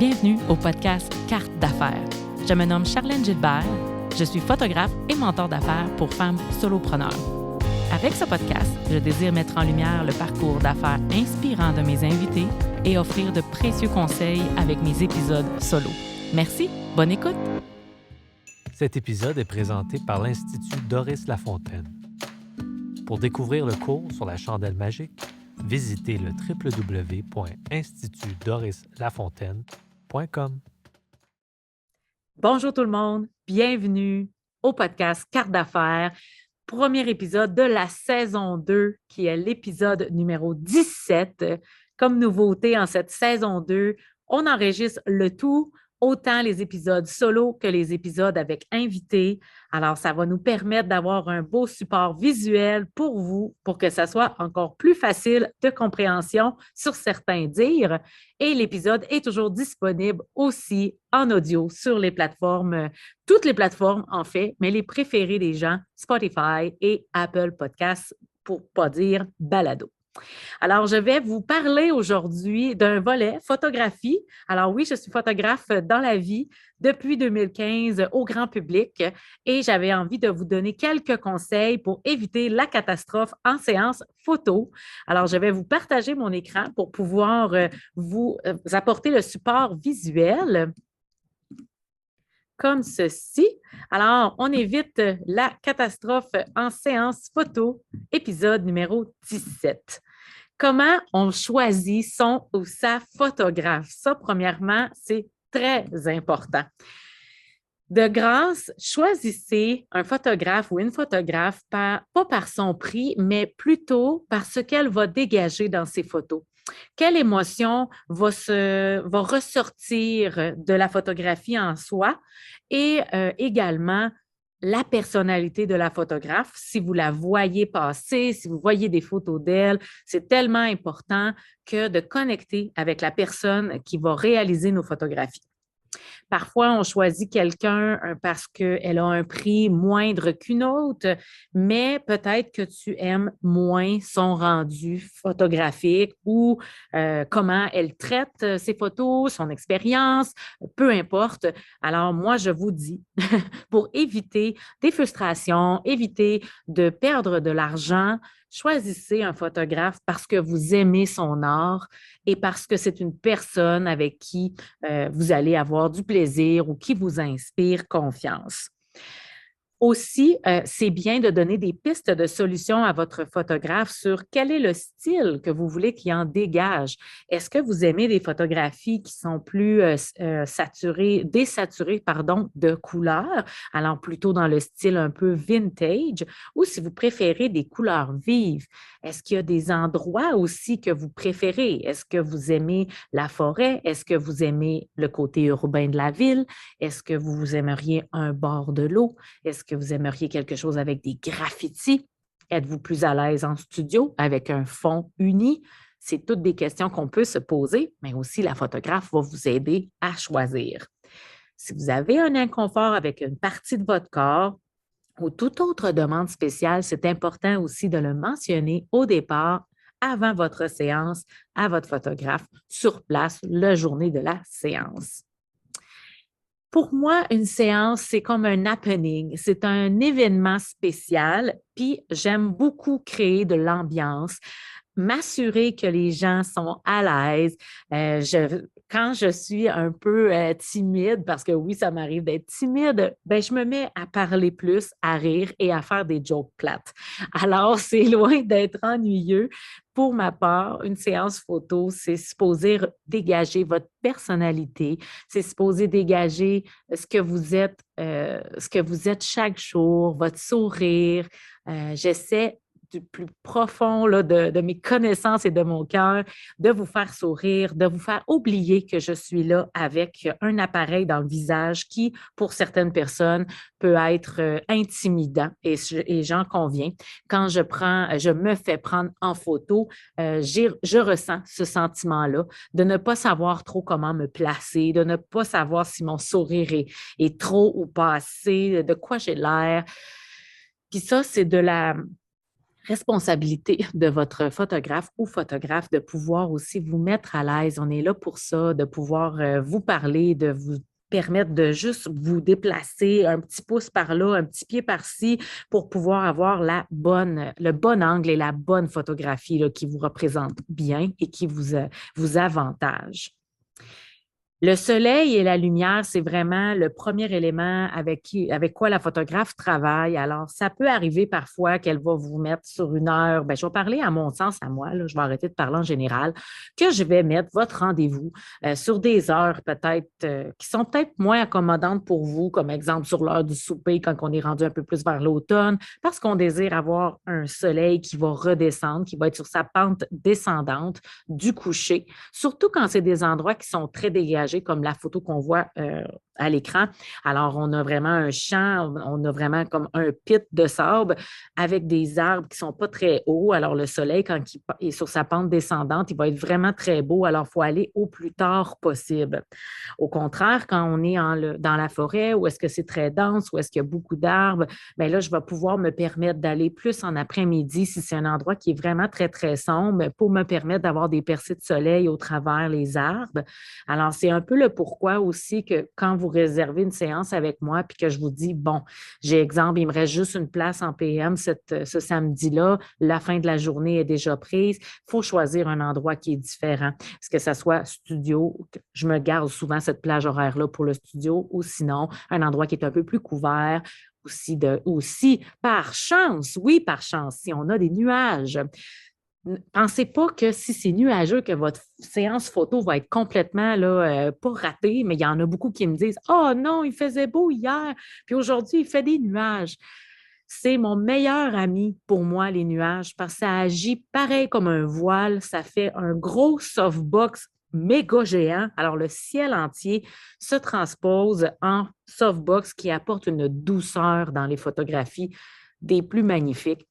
Bienvenue au podcast Carte d'affaires. Je me nomme Charlène Gilbert. Je suis photographe et mentor d'affaires pour femmes solopreneurs. Avec ce podcast, je désire mettre en lumière le parcours d'affaires inspirant de mes invités et offrir de précieux conseils avec mes épisodes solo. Merci, bonne écoute! Cet épisode est présenté par l'Institut Doris Lafontaine. Pour découvrir le cours sur la chandelle magique, visitez le www.institutdorislafontaine.com. Bonjour tout le monde, bienvenue au podcast Carte d'affaires, premier épisode de la saison 2 qui est l'épisode numéro 17. Comme nouveauté en cette saison 2, on enregistre le tout, autant les épisodes solo que les épisodes avec invités. Alors, ça va nous permettre d'avoir un beau support visuel pour vous, pour que ça soit encore plus facile de compréhension sur certains dires. Et l'épisode est toujours disponible aussi en audio sur les plateformes, toutes les plateformes en fait, mais les préférées des gens, Spotify et Apple Podcasts, pour ne pas dire balado. Alors, je vais vous parler aujourd'hui d'un volet photographie. Alors oui, je suis photographe dans la vie depuis 2015 au grand public et j'avais envie de vous donner quelques conseils pour éviter la catastrophe en séance photo. Alors, je vais vous partager mon écran pour pouvoir vous apporter le support visuel comme ceci. Alors, on évite la catastrophe en séance photo, épisode numéro 17. Comment on choisit son ou sa photographe? Ça, premièrement, c'est très important. De grâce, choisissez un photographe ou une photographe pas par son prix, mais plutôt par ce qu'elle va dégager dans ses photos. Quelle émotion va ressortir de la photographie en soi et également la personnalité de la photographe. Si vous la voyez passer, si vous voyez des photos d'elle, c'est tellement important que de connecter avec la personne qui va réaliser nos photographies. Parfois, on choisit quelqu'un parce qu'elle a un prix moindre qu'une autre, mais peut-être que tu aimes moins son rendu photographique ou comment elle traite ses photos, son expérience, peu importe. Alors, moi, je vous dis, pour éviter des frustrations, éviter de perdre de l'argent, choisissez un photographe parce que vous aimez son art et parce que c'est une personne avec qui vous allez avoir du plaisir ou qui vous inspire confiance. Aussi, c'est bien de donner des pistes de solutions à votre photographe sur quel est le style que vous voulez qu'il en dégage. Est-ce que vous aimez des photographies qui sont plus désaturées de couleurs, allant plutôt dans le style un peu vintage, ou si vous préférez des couleurs vives? Est-ce qu'il y a des endroits aussi que vous préférez? Est-ce que vous aimez la forêt? Est-ce que vous aimez le côté urbain de la ville? Est-ce que vous aimeriez un bord de l'eau? Est-ce que vous aimeriez quelque chose avec des graffitis? Êtes-vous plus à l'aise en studio avec un fond uni? C'est toutes des questions qu'on peut se poser, mais aussi la photographe va vous aider à choisir. Si vous avez un inconfort avec une partie de votre corps ou toute autre demande spéciale, c'est important aussi de le mentionner au départ, avant votre séance, à votre photographe, sur place, la journée de la séance. Pour moi, une séance, c'est comme un happening. C'est un événement spécial, puis j'aime beaucoup créer de l'ambiance, m'assurer que les gens sont à l'aise. Quand je suis un peu timide, parce que oui, ça m'arrive d'être timide, ben, je me mets à parler plus, à rire et à faire des jokes plates. Alors, c'est loin d'être ennuyeux. Pour ma part, une séance photo, c'est supposé dégager votre personnalité, c'est supposé dégager ce que vous êtes chaque jour, votre sourire. J'essaie du plus profond là, de mes connaissances et de mon cœur, de vous faire sourire, de vous faire oublier que je suis là avec un appareil dans le visage qui, pour certaines personnes, peut être intimidant et j'en conviens. Quand je me fais prendre en photo, je ressens ce sentiment-là de ne pas savoir trop comment me placer, de ne pas savoir si mon sourire est trop ou pas assez, de quoi j'ai l'air. Puis ça, c'est de la responsabilité de votre photographe ou photographe de pouvoir aussi vous mettre à l'aise. On est là pour ça, de pouvoir vous parler, de vous permettre de juste vous déplacer un petit pouce par là, un petit pied par-ci pour pouvoir avoir le bon angle et la bonne photographie là, qui vous représente bien et qui vous avantage. Le soleil et la lumière, c'est vraiment le premier élément avec quoi la photographe travaille. Alors, ça peut arriver parfois qu'elle va vous mettre sur une heure. Bien, je vais parler à mon sens, à moi, là, je vais arrêter de parler en général, que je vais mettre votre rendez-vous sur des heures peut-être qui sont peut-être moins accommodantes pour vous, comme exemple sur l'heure du souper quand on est rendu un peu plus vers l'automne, parce qu'on désire avoir un soleil qui va redescendre, qui va être sur sa pente descendante du coucher, surtout quand c'est des endroits qui sont très dégagés comme la photo qu'on voit à l'écran. Alors, on a vraiment un champ, on a vraiment comme un pit de sable avec des arbres qui ne sont pas très hauts. Alors, le soleil, quand il est sur sa pente descendante, il va être vraiment très beau. Alors, il faut aller au plus tard possible. Au contraire, quand on est dans la forêt, où est-ce que c'est très dense, où est-ce qu'il y a beaucoup d'arbres, bien là, je vais pouvoir me permettre d'aller plus en après-midi si c'est un endroit qui est vraiment très, très sombre pour me permettre d'avoir des percées de soleil au travers les arbres. Alors, c'est un peu le pourquoi aussi que quand vous réservez une séance avec moi puis que je vous dis, bon, j'ai exemple, il me reste juste une place en PM ce samedi-là, la fin de la journée est déjà prise, il faut choisir un endroit qui est différent. Est-ce que ça soit studio, je me garde souvent cette plage horaire-là pour le studio, ou sinon, un endroit qui est un peu plus couvert, aussi, par chance, oui, par chance, si on a des nuages. Pensez pas que si c'est nuageux, que votre séance photo va être complètement là, pas ratée, mais il y en a beaucoup qui me disent: Oh non, il faisait beau hier, puis aujourd'hui, il fait des nuages. C'est mon meilleur ami pour moi, les nuages, parce que ça agit pareil comme un voile. Ça fait un gros softbox méga géant. Alors, le ciel entier se transpose en softbox qui apporte une douceur dans les photographies des plus magnifiques.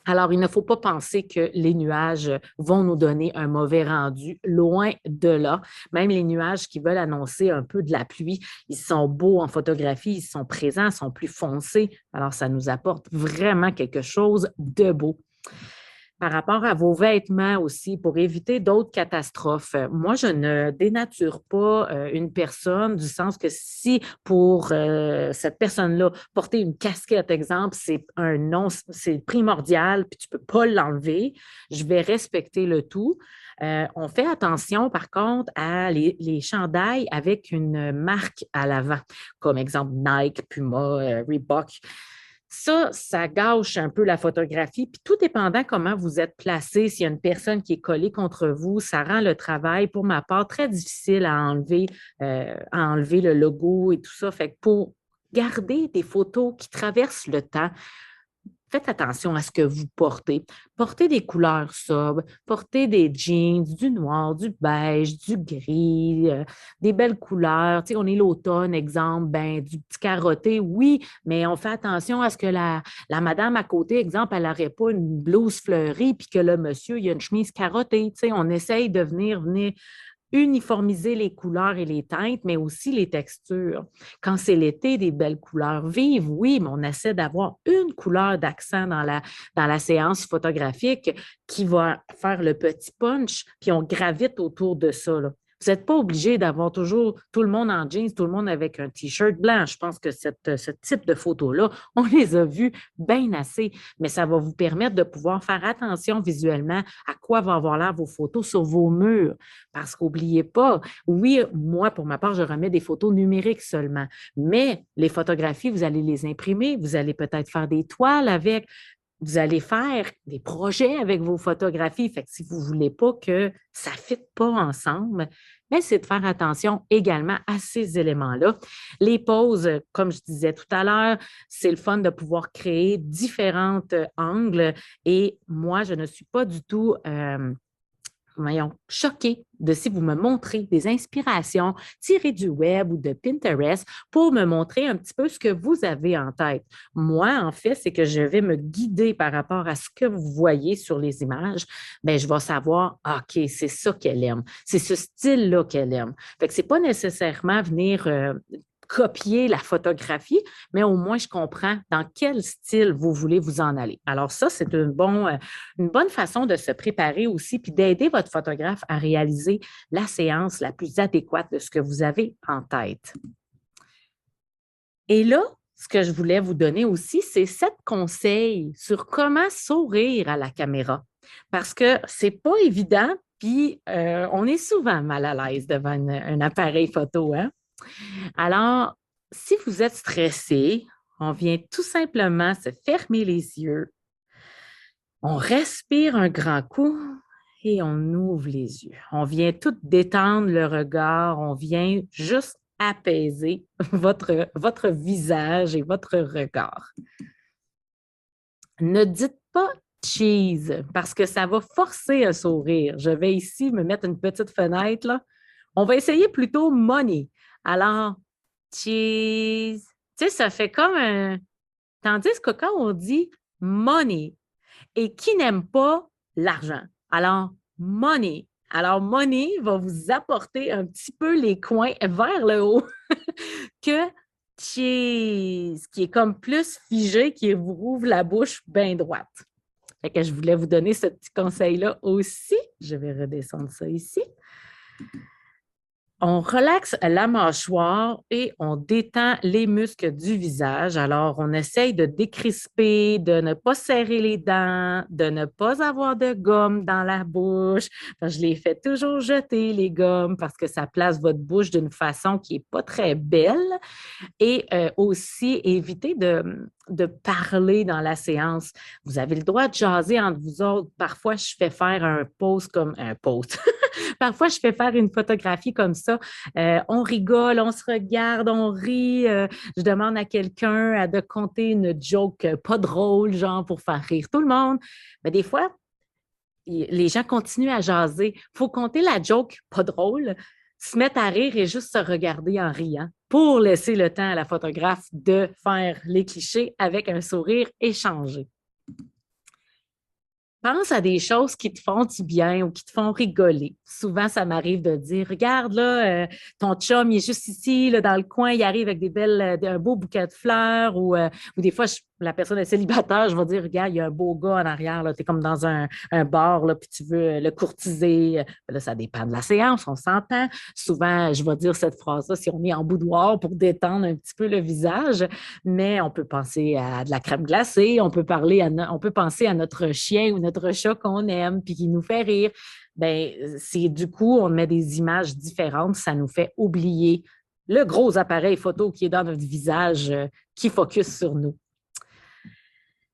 Alors, il ne faut pas penser que les nuages vont nous donner un mauvais rendu, loin de là. Même les nuages qui veulent annoncer un peu de la pluie, ils sont beaux en photographie, ils sont présents, ils sont plus foncés. Alors, ça nous apporte vraiment quelque chose de beau. Par rapport à vos vêtements aussi, pour éviter d'autres catastrophes, moi, je ne dénature pas une personne du sens que si pour cette personne-là, porter une casquette, exemple, c'est un non, c'est primordial, puis tu ne peux pas l'enlever, je vais respecter le tout. On fait attention, par contre, à les chandails avec une marque à l'avant, comme exemple Nike, Puma, Reebok. Ça gâche un peu la photographie. Puis tout dépendant comment vous êtes placé, s'il y a une personne qui est collée contre vous, ça rend le travail, pour ma part, très difficile à enlever le logo et tout ça. Fait que pour garder des photos qui traversent le temps, faites attention à ce que vous portez. Portez des couleurs sobres, portez des jeans, du noir, du beige, du gris, des belles couleurs. Tu sais, on est l'automne, exemple, ben, du petit carotté, oui, mais on fait attention à ce que la madame à côté, exemple, elle n'aurait pas une blouse fleurie puis que le monsieur, il a une chemise carottée. Tu sais, on essaye de venir uniformiser les couleurs et les teintes, mais aussi les textures. Quand c'est l'été, des belles couleurs vives, oui, mais on essaie d'avoir une couleur d'accent dans la séance photographique qui va faire le petit punch, puis on gravite autour de ça, là. Vous n'êtes pas obligé d'avoir toujours tout le monde en jeans, tout le monde avec un T-shirt blanc. Je pense que ce type de photos-là, on les a vues bien assez, mais ça va vous permettre de pouvoir faire attention visuellement à quoi vont avoir l'air vos photos sur vos murs. Parce qu'oubliez pas, oui, moi, pour ma part, je remets des photos numériques seulement, mais les photographies, vous allez les imprimer, vous allez peut-être faire des toiles avec, vous allez faire des projets avec vos photographies. Fait que si vous ne voulez pas que ça ne fitte pas ensemble, mais c'est de faire attention également à ces éléments-là. Les poses, comme je disais tout à l'heure, c'est le fun de pouvoir créer différents angles. Et moi, je ne suis pas du tout voyons, choquée de si vous me montrez des inspirations tirées du web ou de Pinterest pour me montrer un petit peu ce que vous avez en tête. Moi, en fait, c'est que je vais me guider par rapport à ce que vous voyez sur les images. Bien, je vais savoir, OK, c'est ça qu'elle aime. C'est ce style-là qu'elle aime. Fait que c'est pas nécessairement venir copier la photographie, mais au moins je comprends dans quel style vous voulez vous en aller. Alors ça, c'est une bonne façon de se préparer aussi, puis d'aider votre photographe à réaliser la séance la plus adéquate de ce que vous avez en tête. Et là, ce que je voulais vous donner aussi, c'est 7 conseils sur comment sourire à la caméra. Parce que c'est pas évident, puis on est souvent mal à l'aise devant un appareil photo, hein? Alors, si vous êtes stressé, on vient tout simplement se fermer les yeux, on respire un grand coup et on ouvre les yeux. On vient tout détendre le regard, on vient juste apaiser votre visage et votre regard. Ne dites pas cheese parce que ça va forcer un sourire. Je vais ici me mettre une petite fenêtre, là. On va essayer plutôt money. Alors, cheese. Tu sais, ça fait comme un. Tandis que quand on dit money, et qui n'aime pas l'argent? Alors, money. Alors, money va vous apporter un petit peu les coins vers le haut que cheese, qui est comme plus figé, qui vous rouvre la bouche bien droite. Fait que je voulais vous donner ce petit conseil-là aussi. Je vais redescendre ça ici. On relaxe la mâchoire et on détend les muscles du visage. Alors, on essaye de décrisper, de ne pas serrer les dents, de ne pas avoir de gomme dans la bouche. Je les fais toujours jeter, les gommes, parce que ça place votre bouche d'une façon qui n'est pas très belle. Et aussi, éviter de parler dans la séance. Vous avez le droit de jaser entre vous autres. Parfois, je fais faire un pose comme un pose. Parfois, je fais faire une photographie comme ça. On rigole, on se regarde, on rit. Je demande à quelqu'un de compter une joke pas drôle, genre pour faire rire tout le monde. Mais des fois, les gens continuent à jaser. Il faut compter la joke pas drôle, se mettre à rire et juste se regarder en riant pour laisser le temps à la photographe de faire les clichés avec un sourire échangé. Pense à des choses qui te font du bien ou qui te font rigoler. Souvent, ça m'arrive de dire, regarde, là, ton chum, il est juste ici, là, dans le coin, il arrive avec un beau bouquet de fleurs ou des fois, la personne est célibataire, je vais dire, regarde, il y a un beau gars en arrière, tu es comme dans un bar, là, puis tu veux le courtiser. Là, ça dépend de la séance, on s'entend. Souvent, je vais dire cette phrase-là si on est en boudoir pour détendre un petit peu le visage, mais on peut penser à de la crème glacée, on peut penser à notre chien ou notre chat qu'on aime puis qui nous fait rire. Bien, c'est du coup, on met des images différentes, ça nous fait oublier le gros appareil photo qui est dans notre visage qui focus sur nous.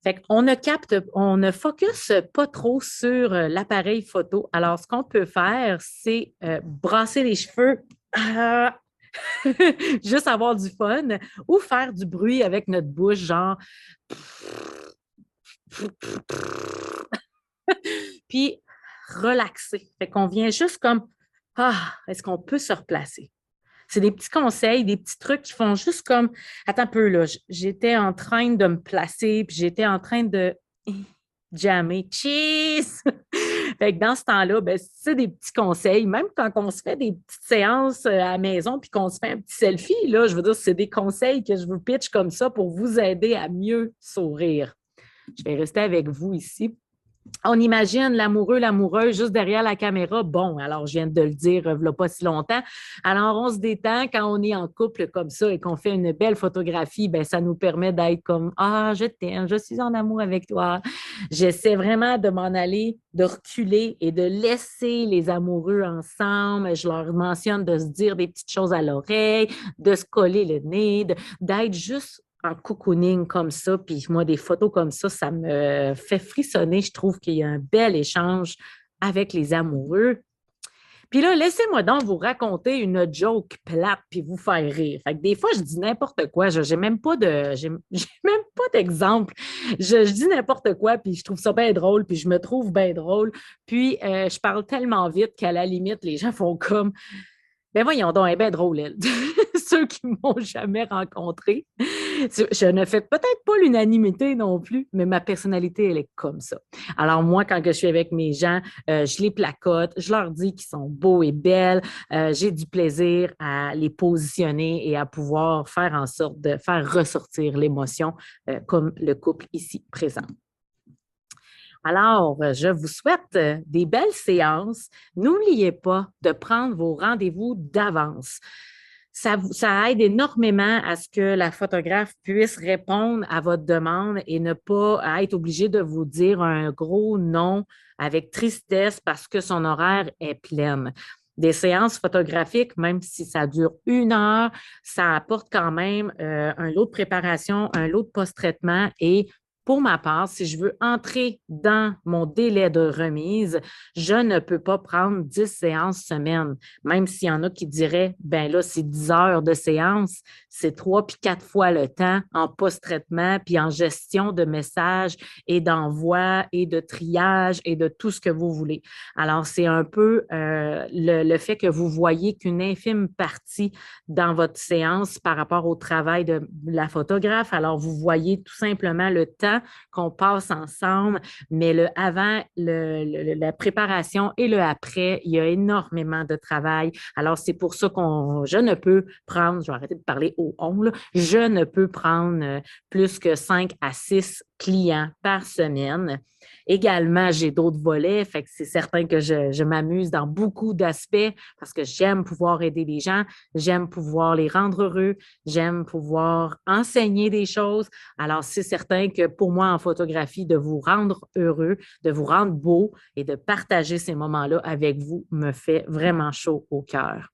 Fait qu'on ne focus pas trop sur l'appareil photo. Alors, ce qu'on peut faire, c'est brasser les cheveux, juste avoir du fun, ou faire du bruit avec notre bouche, genre. Puis relaxer. Fait qu'on vient juste comme, est-ce qu'on peut se replacer? C'est des petits conseils, des petits trucs qui font juste comme, attends un peu, là, j'étais en train de me placer, puis j'étais en train de jammer. Cheese! Fait que dans ce temps-là, ben, c'est des petits conseils. Même quand on se fait des petites séances à la maison puis qu'on se fait un petit selfie, là, je veux dire, c'est des conseils que je vous pitch comme ça pour vous aider à mieux sourire. Je vais rester avec vous ici. On imagine l'amoureux, l'amoureuse juste derrière la caméra. Bon, alors je viens de le dire il n'y a pas si longtemps. Alors, on se détend quand on est en couple comme ça et qu'on fait une belle photographie, bien, ça nous permet d'être comme je t'aime, je suis en amour avec toi. J'essaie vraiment de m'en aller, de reculer et de laisser les amoureux ensemble. Je leur mentionne de se dire des petites choses à l'oreille, de se coller le nez, d'être juste en cocooning comme ça, puis moi, des photos comme ça me fait frissonner. Je trouve qu'il y a un bel échange avec les amoureux. Puis là, laissez-moi donc vous raconter une joke plate puis vous faire rire. Fait que des fois, je dis n'importe quoi. J'ai même pas d'exemple. Je dis n'importe quoi, puis je trouve ça bien drôle, puis je me trouve bien drôle. Puis, je parle tellement vite qu'à la limite, les gens font comme « Ben voyons donc, elle est bien drôle, elle. » Ceux qui ne m'ont jamais rencontré. Je ne fais peut-être pas l'unanimité non plus, mais ma personnalité, elle est comme ça. Alors moi, quand je suis avec mes gens, je les placote, je leur dis qu'ils sont beaux et belles, j'ai du plaisir à les positionner et à pouvoir faire en sorte de faire ressortir l'émotion comme le couple ici présent. Alors, je vous souhaite des belles séances. N'oubliez pas de prendre vos rendez-vous d'avance. Ça aide énormément à ce que la photographe puisse répondre à votre demande et ne pas être obligé de vous dire un gros non avec tristesse parce que son horaire est pleine. Des séances photographiques, même si ça dure 1 heure, ça apporte quand même un lot de préparation, un lot de post-traitement et pour ma part, si je veux entrer dans mon délai de remise, je ne peux pas prendre 10 séances semaine, même s'il y en a qui diraient, ben là, c'est 10 heures de séance, c'est 3 puis 4 fois le temps en post-traitement, puis en gestion de messages et d'envoi et de triage et de tout ce que vous voulez. Alors, c'est un peu le fait que vous voyez qu'une infime partie dans votre séance par rapport au travail de la photographe. Alors, vous voyez tout simplement le temps qu'on passe ensemble, mais le avant, la préparation et le après, il y a énormément de travail. Alors, c'est pour ça je ne peux prendre, je vais arrêter de parler au on, là, je ne peux prendre plus que 5 à 6 clients par semaine. Également, j'ai d'autres volets, fait que c'est certain que je m'amuse dans beaucoup d'aspects parce que j'aime pouvoir aider les gens, j'aime pouvoir les rendre heureux, j'aime pouvoir enseigner des choses. Alors, c'est certain que pour moi, en photographie, de vous rendre heureux, de vous rendre beau et de partager ces moments-là avec vous me fait vraiment chaud au cœur.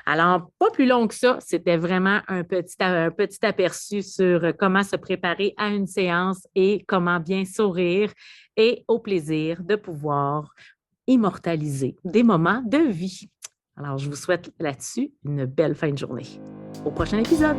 Alors, pas plus long que ça, c'était vraiment un petit aperçu sur comment se préparer à une séance et comment bien sourire et au plaisir de pouvoir immortaliser des moments de vie. Alors, je vous souhaite là-dessus une belle fin de journée. Au prochain épisode!